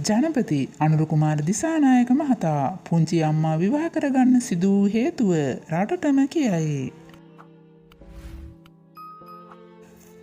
ජනපති අනුර කුමාර දිසානායක මහතා පුංචි අම්මා විවාහ කරගන්න සිදු වූ හේතුව රටටම කියයි.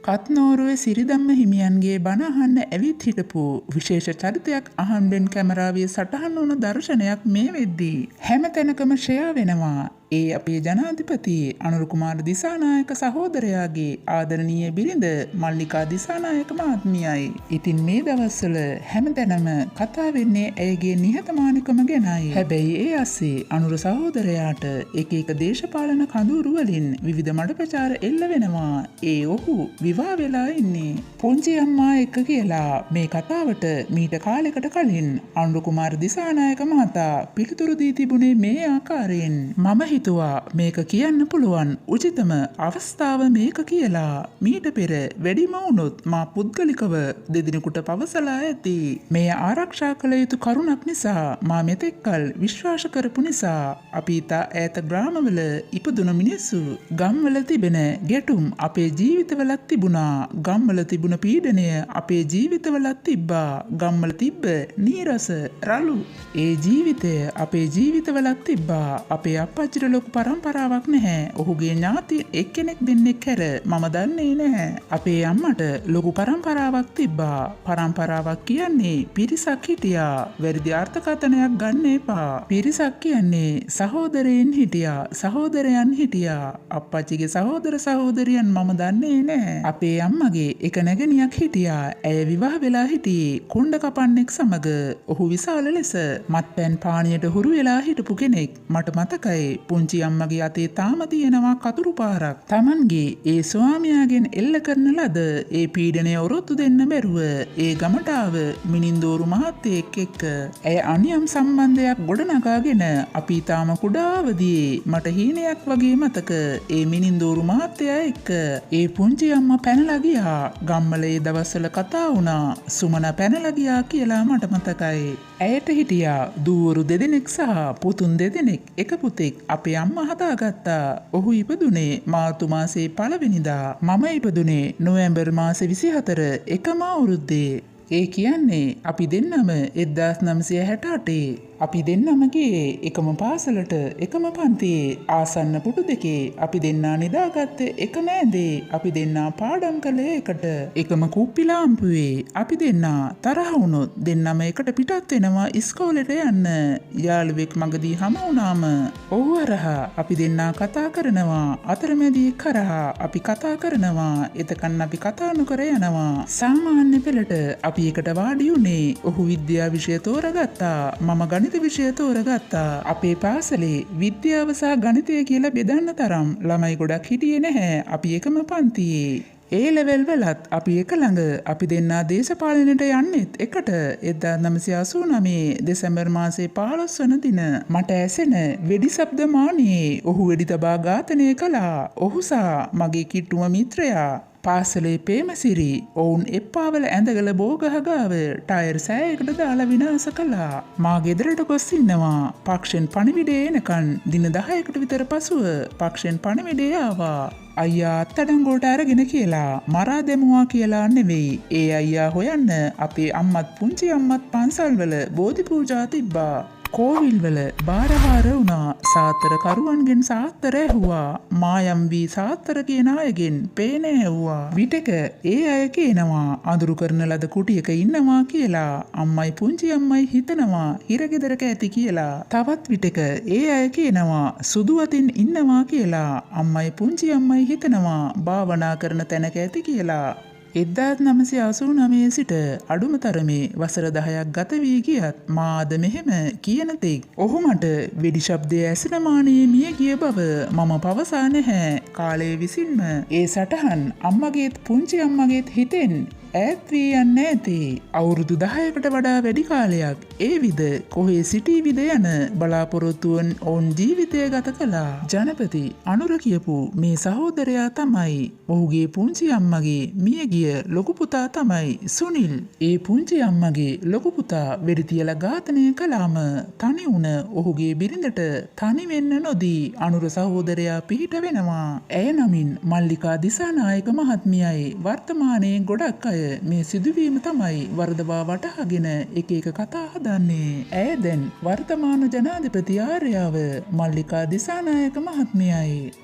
කත්නෝරුවේ සිරිධම්ම හිමියන්ගේ බණ අහන්න ඇවිත් හිටපු විශේෂ චරිතයක් අහම්බෙන් කැමරාවේ සටහන් වුණ දර්ශනයක් මේ වෙද්දී හැම තැනකම ෂෙයා වෙනවා. ඒ අපේ ජනාධිපති අනුර කුමාර දිසානායක සහෝදරයාගේ ආදරණීය බිරිඳ මල්ලිකා දිසානායක මහත්මියයි. ඉතින් මේ දවස්වල හැමතැනම කතා වෙන්නේ ඇයගේ නිහතමානිකම ගැනයි. හැබැයි ඒ අස්සේ අනුර සහෝදරයාට එක එක දේශපාලන කඳවුරු වලින් විවිධ මඩ ප්‍රචාර එල්ල වෙනවා. ඒ ඔහු විවාහ වෙලා ඉන්නේ පුංචි අම්මා එක්ක කියලා මේ කතාවට මීට කාලෙකට කලින් අනුර කුමාර දිසානායක මහතා පිළිතුරු දී තිබුණේ මේ ආකාරයෙන්. මම හිතුවා මේක කියන්න පුළුවන් උචිතම අවස්ථාව මේක කියලා. මීට පෙර වැඩිම වුණොත් මා පුද්ගලිකව දෙදිනෙකුට පවසලා ඇති. මේ ආරක්ෂා කළ යුතු කරුණක් නිසා මා මෙතෙක්කල් විශ්වාස කරපු නිසා අපි තා ඈත ග්‍රාමවල ඉපදුන මිනිස්සු ගම්වල තිබෙන ගැටුම් අපේ ජීවිතවලත් තිබුණා. ගම්වල තිබුණ පීඩනය අපේ ජීවිතවලත් තිබ්බා. ගම්වල තිබ්බ නීරස රළු ඒ ජීවිතය අපේ ජීවිතවලත් තිබ්බා. අපේ අප්පච්චිට ලොකු පරම්පරාවක් නැහැ. ඔහුගේ ඥාති එක්කෙනෙක් දෙන්නෙක් හැර මම දන්නේ නැහැ. අපේ අම්මට ලොකු පරම්පරාවක් තිබ්බා. පරම්පරාවක් කියන්නේ පිරිසක් හිටියා. වැරදි අර්ථකථනයක් ගන්න එපා. පිරිසක් කියන්නේ සහෝදරයන් හිටියා. සහෝදරයන් හිටියා. අප්පච්චිගේ සහෝදර සහෝදරියන් මම දන්නේ නැහැ. අපේ අම්මගේ එක නැගණියක් හිටියා. ඇය විවාහ වෙලා හිටියේ කොණ්ඩ කපන්නෙක් සමග. ඔහු විශාල ලෙස මත්පැන් පානයට හුරු වෙලා හිටපු කෙනෙක්. මට මතකයි පුංචි අම්මගේ අතේ තාම තියෙනවා කතුරු පාරක්. Tamanගේ ඒ ස්වාමියාගෙන් එල්ල කරන ලද ඒ පීඩනය ඔරොත්තු දෙන්න බැරුව ඒ ගමට ආව මිනින්දෝරු මහත්තයෙක් එක්ක ඇය අනියම් සම්බන්ධයක් ගොඩනගාගෙන අපි තාම කුඩා අවදියේ මට හීනයක් වගේ මතක ඒ මිනින්දෝරු මහත්තයා එක්ක ඒ පුංචි අම්මා පැනලා ගියා. ගම්වල ඒ දවස්වල කතා වුණා සුමන පැනලා ගියා කියලා මට මතකයි. ඇයට හිටියා දූවරු දෙදෙනෙක් සහ පුතුන් දෙදෙනෙක්. එක පුතෙක් අපේ අම්මා හදාගත්තා. ඔහු ඉපදුනේ මාර්තු මාසේ 1 වෙනිදා. මම ඉපදුනේ නොවැම්බර් මාසේ 24 එකම අවුරුද්දේ. ඒ කියන්නේ අපි දෙන්නම 1968. අපි දෙන්නම ගියේ එකම පාසලට එකම පන්තියේ ආසන්න පුටු දෙකේ. අපි දෙන්නා නිදාගත්තේ එකම ඇඳේ. අපි දෙන්නා පාඩම් කළේ එකට. එකම කුප්පි ලාම්පුවේ. අපි දෙන්නා තරහ වුණොත් දෙන්නම එකට පිටත් වෙනවා ඉස්කෝලේට යන්න. යාළුවෙක් මගදී හමු වුණාම ඔහු හරහා අපි දෙන්නා කතා කරනවා. අතරමැදි කරහා අපි කතා කරනවා. එතකන් අපි කතා නොකර යනවා. සාමාන්‍ය පෙළට අපි එකට වාඩි වුණේ. ඔහු විද්‍යා විෂය තෝරගත්තා. මම ගණිත විෂය තෝරගත්තා. අපේ පාසලේ විද්‍යාව සහ ගණිතය කියලා බෙදන්න තරම් ළමයි ගොඩක් හිටියේ නැහැ. අපි එකම පන්තියේ. ඒ ලෙවල් වලත් අපි එක ළඟ. අපි දෙන්නා දේශපාලනයට යන්නෙත් එකට. 1989 දෙසැම්බර් මාසේ 15 වන දින මට ඇසෙන වෙඩි ශබ්ද මානයේ ඔහු වෙඩි තබා ඝාතනය කළා. ඔහු සහ මගේ කිට්ටුම මිත්‍රයා පාසලේ පේමසිරි ඔවුන් එප්පාවල ඇඳගල බෝගහගාව ටයර් සෑයකට දාලා විනාශ කළා. මා ගෙදරට ගොස් ඉන්නවා. පක්ෂෙන් පණිවිඩය එනකන් දින 10කට විතර පසුව පක්ෂෙන් පණිවිඩය ආවා. අයියා අත්අඩංගුවට අරගෙන කියලා මරා දැමුවා කියලා නෙවෙයි. ඒ අයියා හොයන්න අපේ අම්මත් පුංචි අම්මත් පන්සල්වල බෝධි පූජා තිබ්බා. කෝවිල්වල බාරවාර වුණා. සාතර කරුවන්ගෙන් සාත්තර ඇහුවා. මායම් වී සාත්තර කියන අයගෙන් පේන ඇහුවා. විටක ඒ අය කියනවා අඳුරු කරන ලද කුටියක ඉන්නවා කියලා. අම්මයි පුංචි අම්මයි හිතනවා හිරගෙදරක ඇති කියලා. තවත් විටක ඒ අය කියනවා සුදු අතින් ඉන්නවා කියලා. අම්මයි පුංචි අම්මයි හිතනවා භාවනා කරන තැනක ඇති කියලා. 1989 සිට අඩුම තරමේ වසර 10ක් ගත වී ගියත් මාද මෙහෙම කියන තෙක් ඔහු මට වෙඩි ශබ්දය ඇසෙන මානයේ මිය ගිය බව මම පවසා නැහැ. කාලය විසින්ම ඒ සටහන් අම්මගේත් පුංචි අම්මගේත් හිතෙන් ඈත් වී යන්න ඇති. අවුරුදු 10කට වඩා වැඩි කාලයක් ඒ විද කොහේ සිටීවිද යන බලාපොරොත්තුවන් ඔවුන් ජීවිතය ගත කළා. ජනපති අනුර කියපු මේ සහෝදරයා තමයි ඔහුගේ පුංචි අම්මගේ මියගිය ලොකු පුතා තමයි සුනිල්. ඒ පුංචි අම්මගේ ලොකු පුතා වෙඩි තියලා ඝාතනය කළාම තනි වුණ ඔහුගේ බිරිඳට තනි වෙන්න නොදී අනුර සහෝදරයා පිහිට වෙනවා. ඇය නමින් මල්ලිකා දිසානායක මහත්මියයි වර්තමානයේ ගොඩක් අය මේ සිදුවීම තමයි වරදවා වටහාගෙන එක කතා හදන්නේ. ඇය දැන් වර්තමාන ජනාධිපති ආර්යාව මල්ලිකා දිසානායක මහත්මියයි.